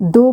2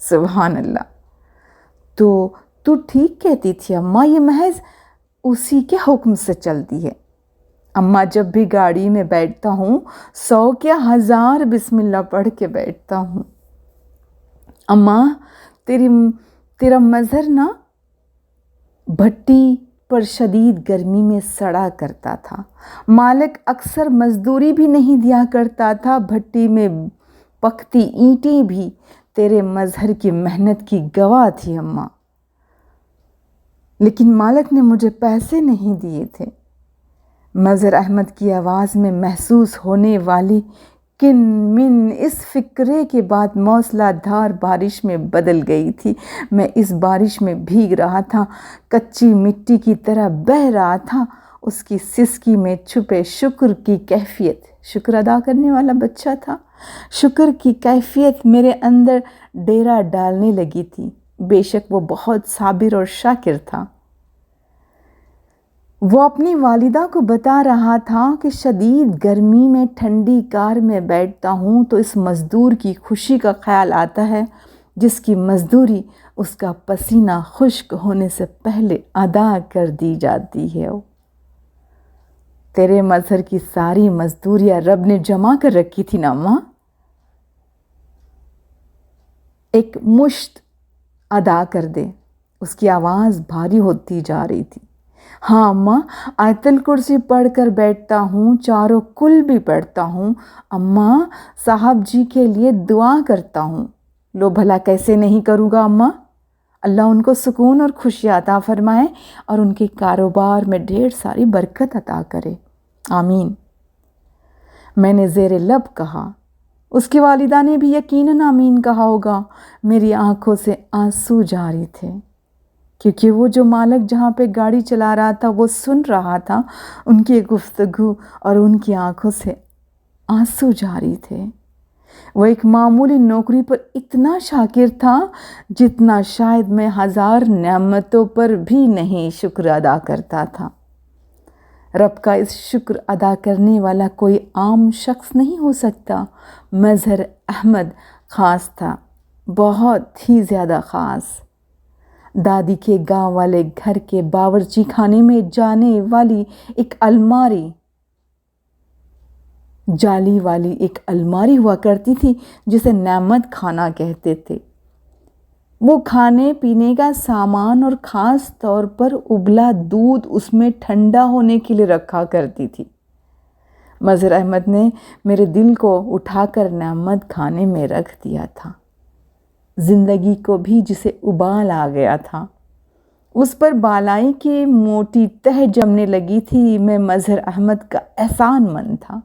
سبحان اللہ۔ تو ٹھیک کہتی تھی اماں، یہ محض اسی کے حکم سے چلتی ہے۔ اماں جب بھی گاڑی میں بیٹھتا ہوں 100 کیا 1000 بسم اللہ پڑھ کے بیٹھتا ہوں۔ اماں تیرا مظہر نا بھٹی پر شدید گرمی میں سڑا کرتا تھا، مالک اکثر مزدوری بھی نہیں دیا کرتا تھا، بھٹی میں پکتی اینٹیں بھی تیرے مظہر کی محنت کی گواہ تھی اماں، لیکن مالک نے مجھے پیسے نہیں دیے تھے۔ مظہر احمد کی آواز میں محسوس ہونے والی کن من اس فقرے کے بعد موسلا دھار بارش میں بدل گئی تھی۔ میں اس بارش میں بھیگ رہا تھا، کچی مٹی کی طرح بہہ رہا تھا۔ اس کی سسکی میں چھپے شکر کی کیفیت، شکر ادا کرنے والا بچہ تھا، شکر کی کیفیت میرے اندر ڈیرا ڈالنے لگی تھی۔ بے شک وہ بہت صابر اور شاکر تھا۔ وہ اپنی والدہ کو بتا رہا تھا کہ شدید گرمی میں ٹھنڈی کار میں بیٹھتا ہوں تو اس مزدور کی خوشی کا خیال آتا ہے جس کی مزدوری اس کا پسینہ خشک ہونے سے پہلے ادا کر دی جاتی ہے۔ تیرے مظہر کی ساری مزدوریاں رب نے جمع کر رکھی تھی نا ماں؟ ایک مشت ادا کر دے۔ اس کی آواز بھاری ہوتی جا رہی تھی۔ ہاں اماں، آیت الکرسی پڑھ کر بیٹھتا ہوں، چاروں کل بھی پڑھتا ہوں۔ اماں، صاحب جی کے لیے دعا کرتا ہوں۔ لو بھلا کیسے نہیں کروں گا اماں؟ اللہ ان کو سکون اور خوشی عطا فرمائے اور ان کے کاروبار میں ڈھیر ساری برکت عطا کرے، آمین۔ میں نے زیر لب کہا۔ اس کی والدہ نے بھی یقیناً آمین کہا ہوگا۔ میری آنکھوں سے آنسو جاری تھے، کیونکہ وہ جو مالک جہاں پہ گاڑی چلا رہا تھا وہ سن رہا تھا، ان کی گفتگو اور ان کی آنکھوں سے آنسو جاری تھے۔ وہ ایک معمولی نوکری پر اتنا شاکر تھا جتنا شاید میں 1000 نعمتوں پر بھی نہیں شکر ادا کرتا تھا۔ رب کا اس شکر ادا کرنے والا کوئی عام شخص نہیں ہو سکتا۔ مظہر احمد خاص تھا، بہت ہی زیادہ خاص۔ دادی کے گاؤں والے گھر کے باورچی خانے میں جانے والی ایک الماری، جالی والی ایک الماری ہوا کرتی تھی جسے نعمت خانہ کہتے تھے۔ وہ کھانے پینے کا سامان اور خاص طور پر ابلا دودھ اس میں ٹھنڈا ہونے کے لیے رکھا کرتی تھی۔ مظہر احمد نے میرے دل کو اٹھا کر نعمت خانے میں رکھ دیا تھا۔ زندگی کو بھی جسے ابال آ گیا تھا، اس پر بالائی کی موٹی تہ جمنے لگی تھی۔ میں مظہر احمد کا احسان مند تھا۔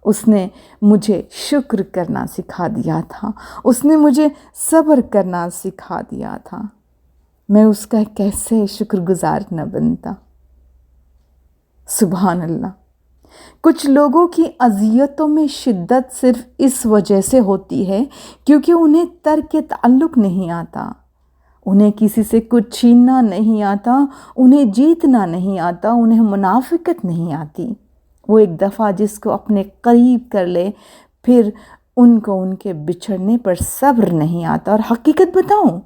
اس نے مجھے شکر کرنا سکھا دیا تھا، اس نے مجھے صبر کرنا سکھا دیا تھا۔ میں اس کا کیسے شکر گزار نہ بنتا۔ سبحان اللہ۔ کچھ لوگوں کی اذیتوں میں شدت صرف اس وجہ سے ہوتی ہے کیونکہ انہیں ترک تعلق نہیں آتا، انہیں کسی سے کچھ چھیننا نہیں آتا، انہیں جیتنا نہیں آتا، انہیں منافقت نہیں آتی۔ وہ ایک دفعہ جس کو اپنے قریب کر لے پھر ان کو ان کے بچھڑنے پر صبر نہیں آتا۔ اور حقیقت بتاؤں،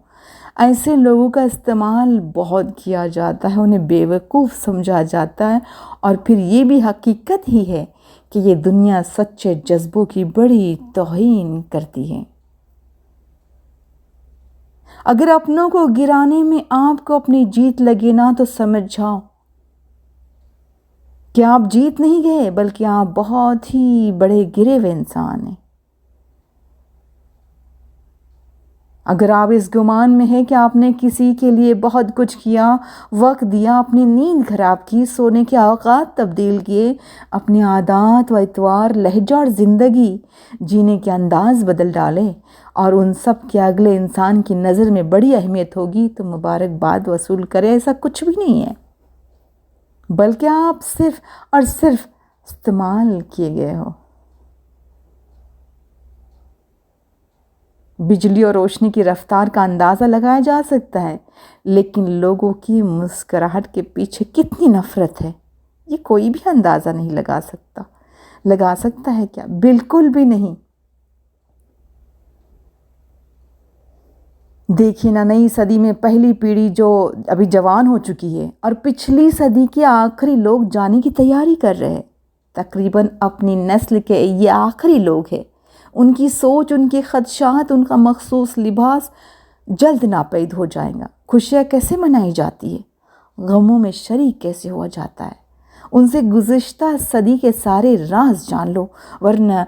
ایسے لوگوں کا استعمال بہت کیا جاتا ہے، انہیں بیوقوف سمجھا جاتا ہے، اور پھر یہ بھی حقیقت ہی ہے کہ یہ دنیا سچے جذبوں کی بڑی توہین کرتی ہے۔ اگر اپنوں کو گرانے میں آپ کو اپنی جیت لگے نا تو سمجھ جاؤ کہ آپ جیت نہیں گئے بلکہ آپ بہت ہی بڑے گرے ہوئے انسان ہیں۔ اگر آپ اس گمان میں ہیں کہ آپ نے کسی کے لیے بہت کچھ کیا، وقت دیا، اپنی نیند خراب کی، سونے کے اوقات تبدیل کیے، اپنی عادات و اطوار، لہجہ اور زندگی جینے کے انداز بدل ڈالے، اور ان سب کے اگلے انسان کی نظر میں بڑی اہمیت ہوگی، تو مبارکباد وصول کرے۔ ایسا کچھ بھی نہیں ہے، بلکہ آپ صرف اور صرف استعمال کیے گئے ہو۔ بجلی اور روشنی کی رفتار کا اندازہ لگایا جا سکتا ہے، لیکن لوگوں کی مسکراہٹ کے پیچھے کتنی نفرت ہے یہ کوئی بھی اندازہ نہیں لگا سکتا۔ لگا سکتا ہے کیا؟ بالکل بھی نہیں۔ دیکھیے نا، نئی صدی میں پہلی پیڑھی جو ابھی جوان ہو چکی ہے اور پچھلی صدی کے آخری لوگ جانے کی تیاری کر رہے ہیں۔ تقریباً اپنی نسل کے یہ آخری لوگ ہیں۔ ان کی سوچ، ان کے خدشات، ان کا مخصوص لباس جلد ناپید ہو جائے گا۔ خوشیاں کیسے منائی جاتی ہے، غموں میں شریک کیسے ہوا جاتا ہے، ان سے گزشتہ صدی کے سارے راز جان لو، ورنہ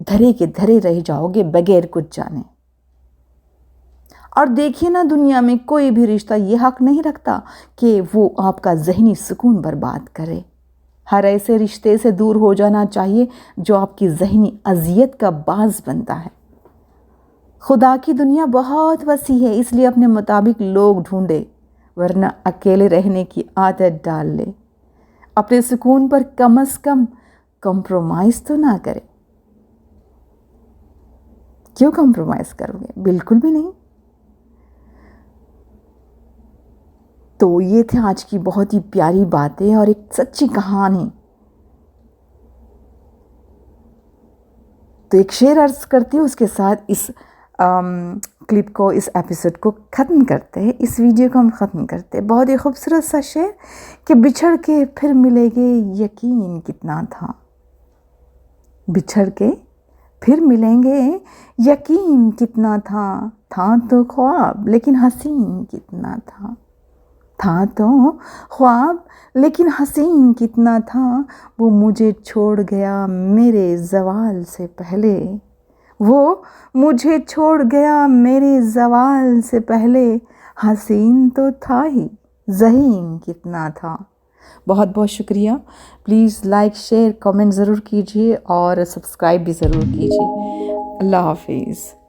دھرے کے دھرے رہ جاؤ گے بغیر کچھ جانے۔ اور دیکھیے نا، دنیا میں کوئی بھی رشتہ یہ حق نہیں رکھتا کہ وہ آپ کا ذہنی سکون برباد کرے۔ ہر ایسے رشتے سے دور ہو جانا چاہیے جو آپ کی ذہنی اذیت کا باعث بنتا ہے۔ خدا کی دنیا بہت وسیع ہے، اس لیے اپنے مطابق لوگ ڈھونڈے، ورنہ اکیلے رہنے کی عادت ڈال لے۔ اپنے سکون پر کم از کم کمپرومائز تو نہ کرے۔ کیوں کمپرومائز کرو گے؟ بالکل بھی نہیں۔ تو یہ تھے آج کی بہت ہی پیاری باتیں اور ایک سچی کہانی۔ تو ایک شعر عرض کرتی ہوں، اس کے ساتھ اس کلپ کو، اس ایپیسوڈ کو ختم کرتے ہیں، اس ویڈیو کو ہم ختم کرتے ہیں۔ بہت ہی خوبصورت سا شعر کہ بچھڑ کے پھر ملیں گے یقین کتنا تھا، بچھڑ کے پھر ملیں گے یقین کتنا تھا، تھا تو خواب لیکن حسین کتنا تھا، تھا تو خواب لیکن حسین کتنا تھا، وہ مجھے چھوڑ گیا میرے زوال سے پہلے، وہ مجھے چھوڑ گیا میرے زوال سے پہلے، حسین تو تھا ہی ذہین کتنا تھا۔ بہت بہت شکریہ۔ پلیز لائک، شیئر، کمنٹ ضرور کیجیے اور سبسکرائب بھی ضرور کیجیے۔ اللہ حافظ۔